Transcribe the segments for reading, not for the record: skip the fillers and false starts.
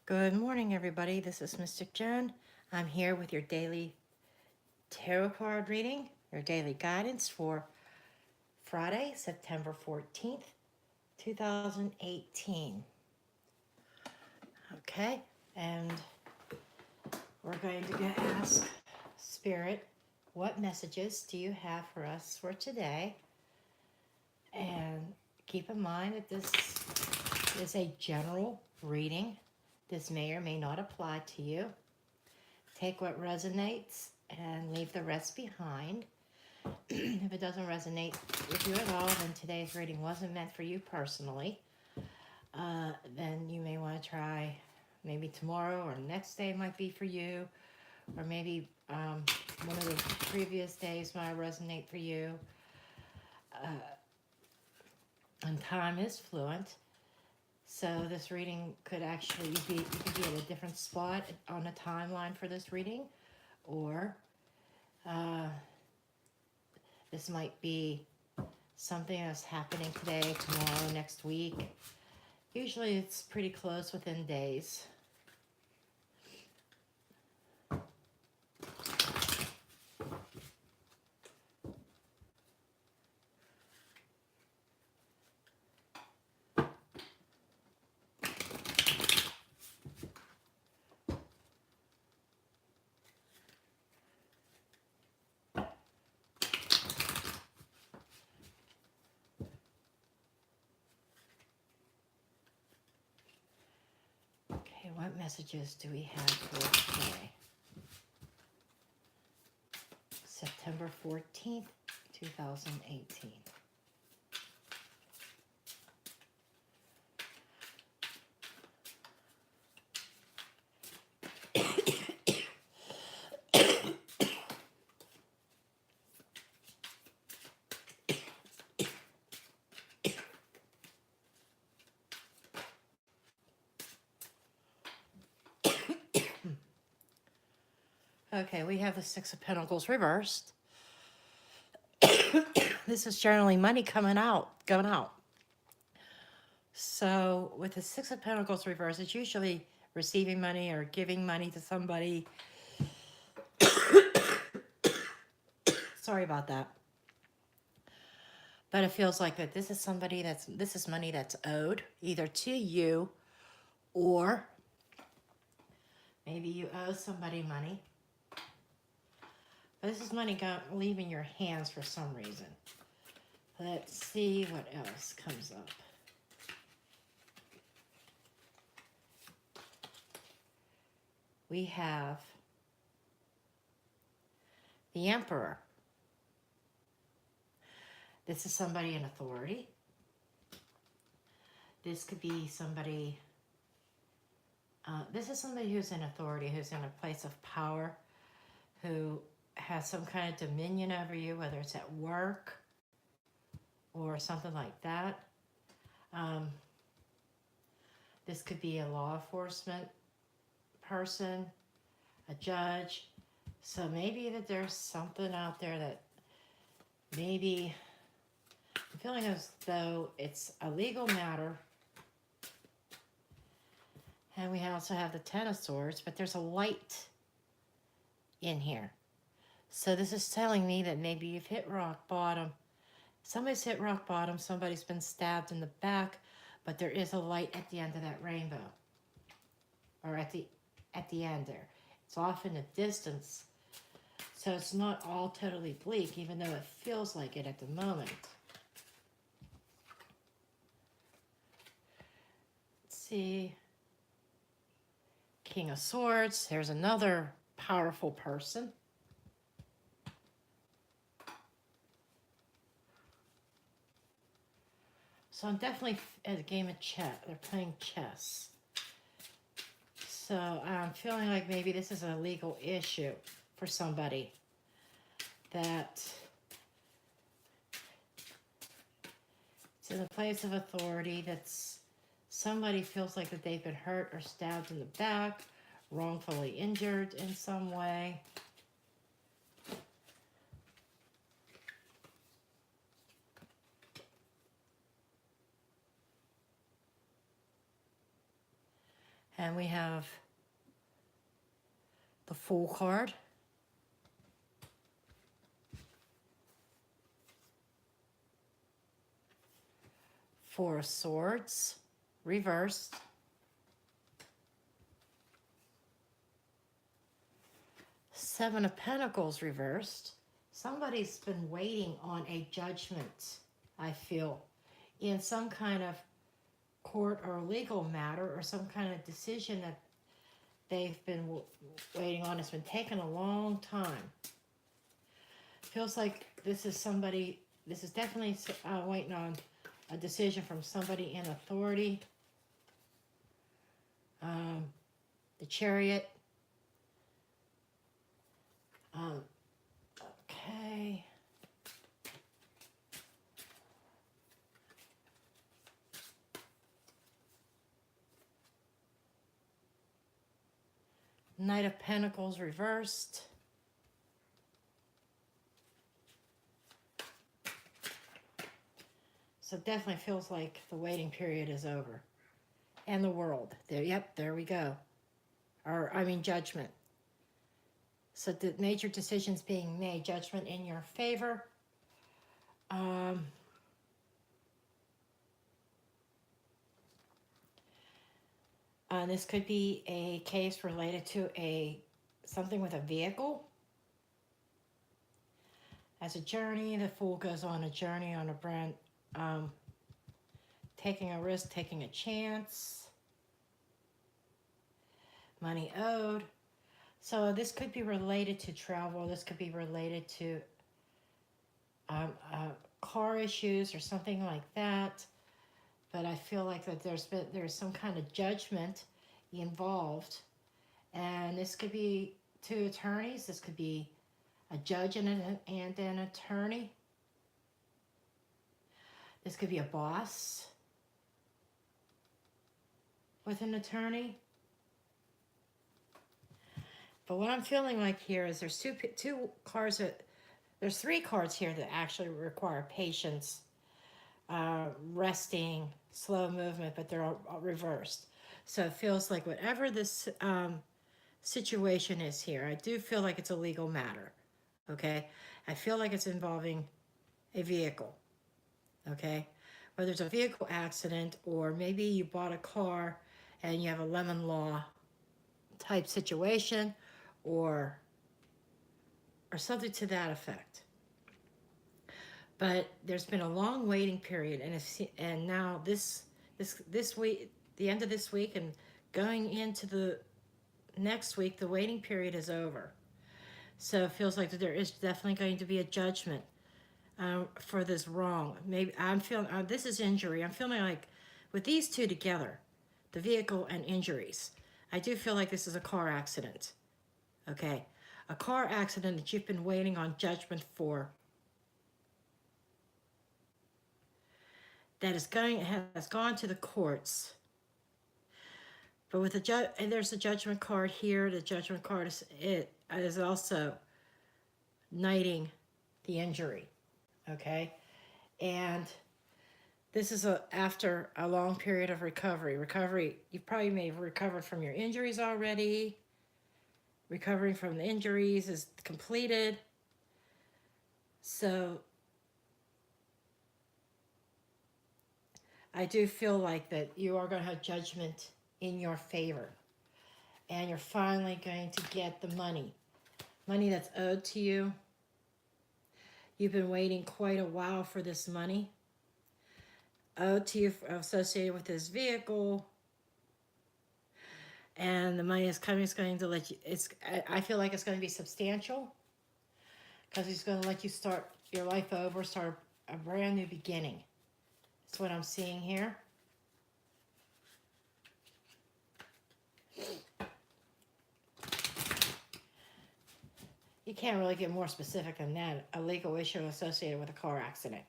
Good morning, everybody. This is Mystic Joan. I'm here with your daily tarot card reading, your daily guidance for Friday, September 14th, 2018. Okay, and we're going to ask Spirit, what messages do you have for us for today? And keep in mind that this is a general reading. This may or may not apply to you. Take what resonates and leave the rest behind. If it doesn't resonate with you at all, then today's reading wasn't meant for you personally. Then you may want to try maybe tomorrow or next day might be for you. Or maybe one of the previous days might resonate for you. And time is fluent. So this reading could actually be, you could be at a different spot on the timeline for this reading. Or this might be something that's happening today, tomorrow, next week. Usually it's pretty close within days. Okay, what messages do we have for today? September 14th, 2018. Okay, we have the Six of Pentacles reversed. This is generally money going out. So with the Six of Pentacles reversed, it's usually receiving money or giving money to somebody. Sorry about that. But it feels like that this is money that's owed either to you or maybe you owe somebody money. But this is money leaving your hands for some reason. Let's see what else comes up. We have the Emperor. This is somebody in authority. This could be somebody, this is somebody who's in authority, who's in a place of power, who has some kind of dominion over you, whether it's at work or something like that. This could be a law enforcement person, a judge. So maybe that there's something out there that maybe, I'm feeling as though it's a legal matter. And we also have the Ten of Swords, but there's a light in here. So this is telling me that maybe you've hit rock bottom. Somebody's hit rock bottom. Somebody's been stabbed in the back, but there is a light at the end of that rainbow. Or at the end there. It's off in the distance. So it's not all totally bleak, even though it feels like it at the moment. Let's see. King of Swords. There's another powerful person. So I'm definitely at a game of chess. They're playing chess. So I'm feeling like maybe this is a legal issue for somebody. That it's in a place of authority. That's somebody feels like that they've been hurt or stabbed in the back, wrongfully injured in some way. And we have the Fool card. Four of Swords, reversed. Seven of Pentacles, reversed. Somebody's been waiting on a judgment, I feel, in some kind of court or legal matter or some kind of decision that they've been waiting on. It's been taking a long time. Feels like this is somebody, this is definitely waiting on a decision from somebody in authority. The Chariot. Okay. Knight of Pentacles reversed. So it definitely feels like the waiting period is over. And the World. There, yep, there we go. Or, I mean, Judgment. So the major decisions being made. Judgment in your favor. This could be a case related to something with a vehicle. As a journey, the Fool goes on a journey on a brand, taking a risk, taking a chance. Money owed. So this could be related to travel. This could be related to car issues or something like that. But I feel like that there's some kind of judgment involved. And this could be two attorneys. This could be a judge and an attorney. This could be a boss with an attorney. But what I'm feeling like here is there's two cards there's three cards here that actually require patience, resting, slow movement, but they're all reversed. So it feels like whatever this situation is here, I do feel like it's a legal matter, okay? I feel like it's involving a vehicle, okay? Whether it's a vehicle accident or maybe you bought a car and you have a lemon law type situation or something to that effect. But there's been a long waiting period, and now this week, the end of this week and going into the next week, the waiting period is over. So it feels like that there is definitely going to be a judgment for this wrong. Maybe I'm feeling this is injury. I'm feeling like with these two together, the vehicle and injuries, I do feel like this is a car accident. Okay, a car accident that you've been waiting on judgment for. That has gone to the courts. But with the and there's a judgment card here. The judgment card is also knighting the injury. Okay, and this is after a long period of recovery. You probably may have recovered from your injuries already. Recovering from the injuries is completed. So I do feel like that you are going to have judgment in your favor. And you're finally going to get the money. Money that's owed to you. You've been waiting quite a while for this money. Owed to you associated with this vehicle. And the money is coming. It's going to let you. I feel like it's going to be substantial, because he's going to let you start your life over, start a brand new beginning. That's what I'm seeing here. You can't really get more specific than that. A legal issue associated with a car accident.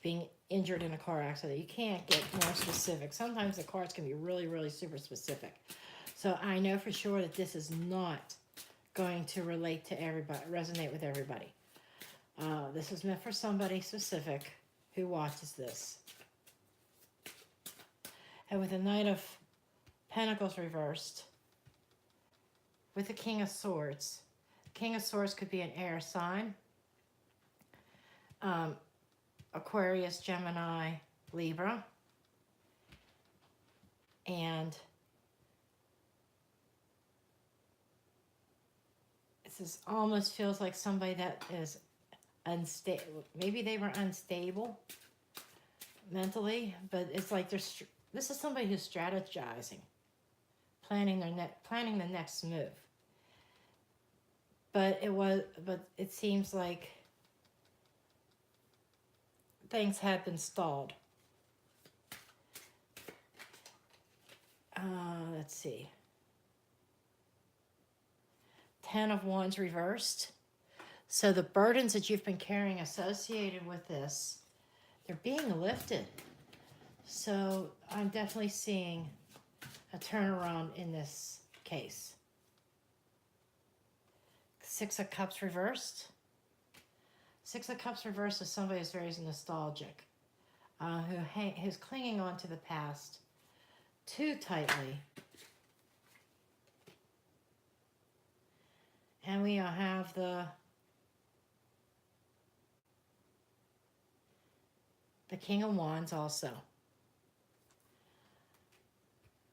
Being injured in a car accident. You can't get more specific. Sometimes the cards can be really, really super specific. So I know for sure that this is not going to relate to everybody, resonate with everybody. This is meant for somebody specific who watches this. And with the Knight of Pentacles reversed with the King of Swords. King of Swords could be an air sign. Aquarius, Gemini, Libra. And this almost feels like somebody that is unstable. Maybe they were unstable mentally, but it's like this is somebody who's strategizing, planning the next move. But it seems like things have been stalled. Let's see. 10 of Wands reversed. So the burdens that you've been carrying associated with this, they're being lifted. So I'm definitely seeing a turnaround in this case. 6 of Cups reversed. 6 of Cups reversed is somebody who's very nostalgic, who's clinging on to the past too tightly. And we have the King of Wands also.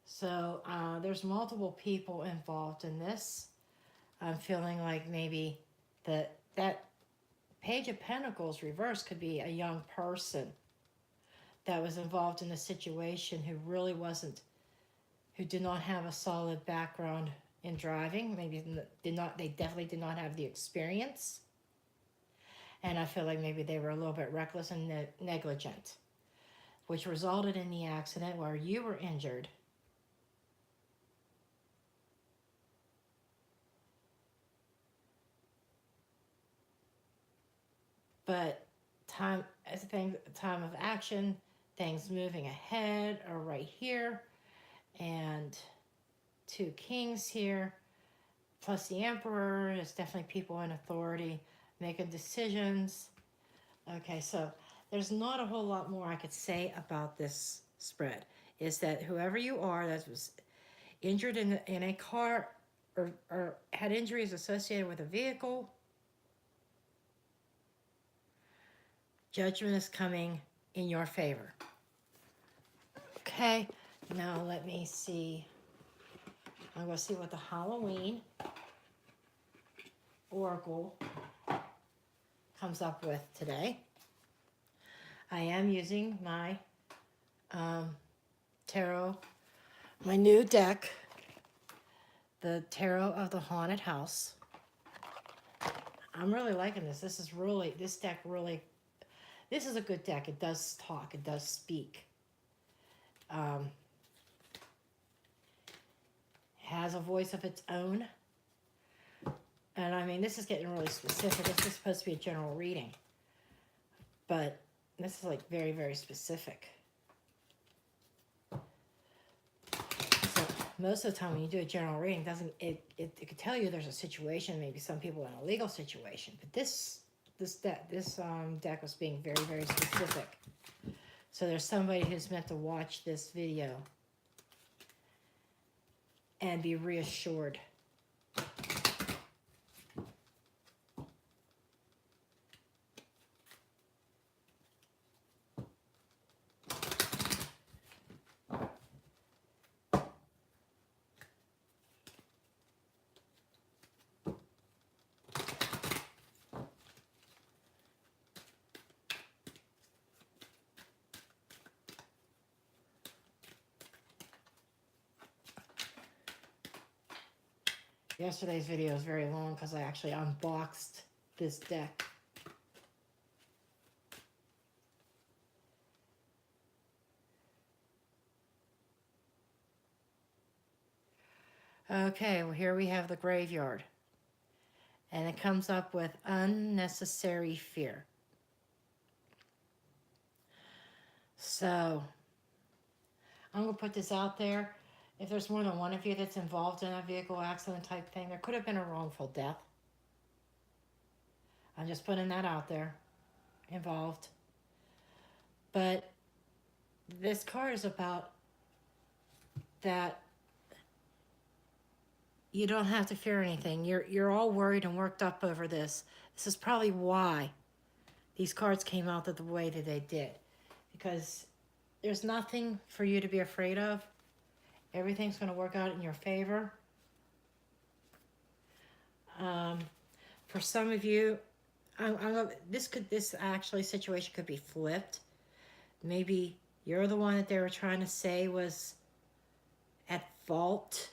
So there's multiple people involved in this. I'm feeling like maybe that Page of Pentacles reversed could be a young person that was involved in the situation who did not have a solid background in driving. Maybe they definitely did not have the experience. And I feel like maybe they were a little bit reckless and negligent, which resulted in the accident where you were injured. But time of action, things moving ahead are right here. And 2 kings here, plus the Emperor. There's definitely people in authority making decisions. Okay, so there's not a whole lot more I could say about this spread. Is that whoever you are that was injured in a car or had injuries associated with a vehicle, judgment is coming in your favor. Okay, now let me see. I'm going to see what the Halloween Oracle comes up with today. I am using my tarot, my new deck, the Tarot of the Haunted House. I'm really liking this. This is a good deck. It does talk. It does speak. Has a voice of its own. And I mean, this is getting really specific. This is supposed to be a general reading. But this is like very, very specific. So most of the time when you do a general reading, it could tell you there's a situation, maybe some people in a legal situation. But this deck was being very, very specific. So there's somebody who's meant to watch this video and be reassured. Yesterday's video is very long because I actually unboxed this deck. Okay, well here we have the graveyard. And it comes up with unnecessary fear. So, I'm going to put this out there. If there's more than one of you that's involved in a vehicle accident type thing, there could have been a wrongful death. I'm just putting that out there. Involved. But this card is about that you don't have to fear anything. You're all worried and worked up over this. This is probably why these cards came out the way that they did. Because there's nothing for you to be afraid of. Everything's going to work out in your favor. For some of you, this actually situation could be flipped. Maybe you're the one that they were trying to say was at fault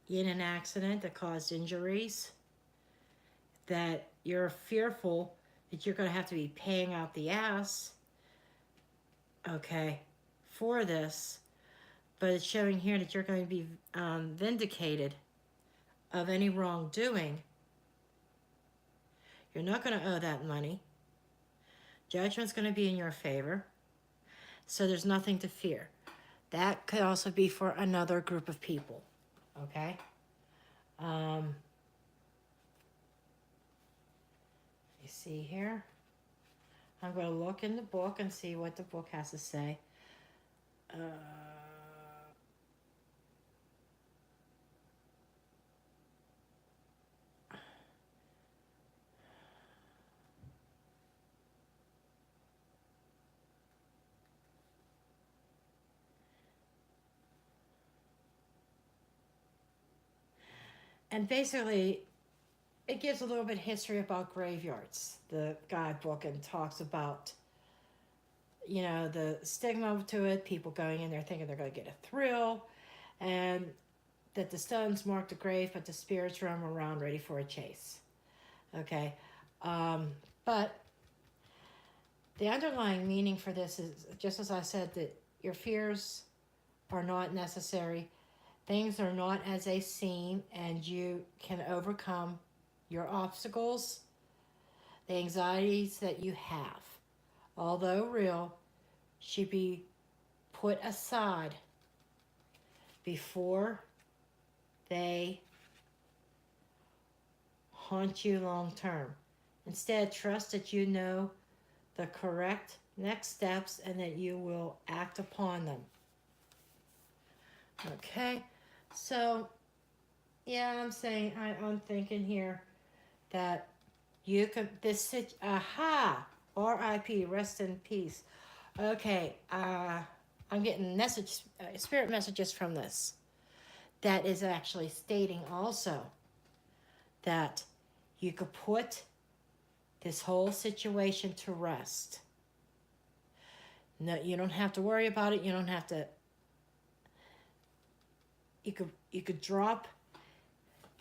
in an accident that caused injuries. That you're fearful that you're going to have to be paying out the ass, okay, for this. But it's showing here that you're going to be vindicated of any wrongdoing. You're not going to owe that money. Judgment's going to be in your favor. So there's nothing to fear. That could also be for another group of people. Okay? You see here? I'm going to look in the book and see what the book has to say. And basically, it gives a little bit of history about graveyards, the guidebook, and talks about, you know, the stigma to it, people going in there thinking they're going to get a thrill, and that the stones mark the grave, but the spirits roam around ready for a chase. Okay? But the underlying meaning for this is, just as I said, that your fears are not necessary. Things are not as they seem, and you can overcome your obstacles, the anxieties that you have, although real, should be put aside before they haunt you long term. Instead, trust that you know the correct next steps and that you will act upon them. Okay, so yeah, I'm thinking here that you could, R.I.P., rest in peace. Okay, I'm getting spirit messages from this that is actually stating also that you could put this whole situation to rest. No, you don't have to worry about it. You don't have to. You could drop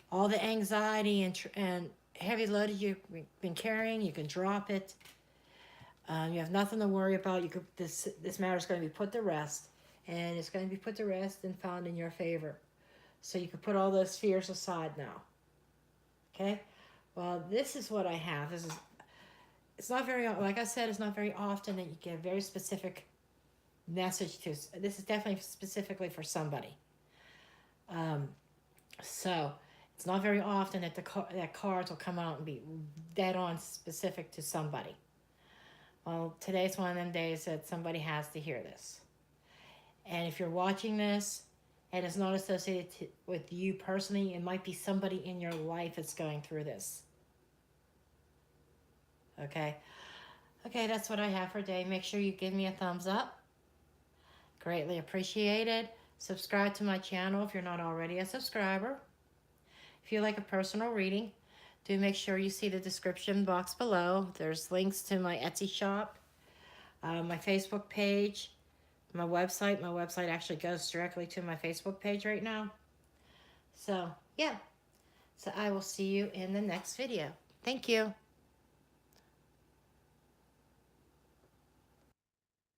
all the anxiety and heavy load you've been carrying. You can drop it. You have nothing to worry about. This matter is going to be put to rest, and it's going to be put to rest and found in your favor. So you can put all those fears aside now. Okay? Well, this is what I have. It's not very, like I said, it's not very often that you get a very specific message to. This is definitely specifically for somebody. So it's not very often that that cards will come out and be dead on specific to somebody. Well, today's one of them days that somebody has to hear this. And if you're watching this and it's not associated with you personally, it might be somebody in your life that's going through this. Okay? Okay, that's what I have for today. Make sure you give me a thumbs up. Greatly appreciated. Subscribe to my channel if you're not already a subscriber. If you like a personal reading, do make sure you see the description box below. There's links to my Etsy shop, my Facebook page, my website. My website actually goes directly to my Facebook page right now. So, yeah. So I will see you in the next video. Thank you.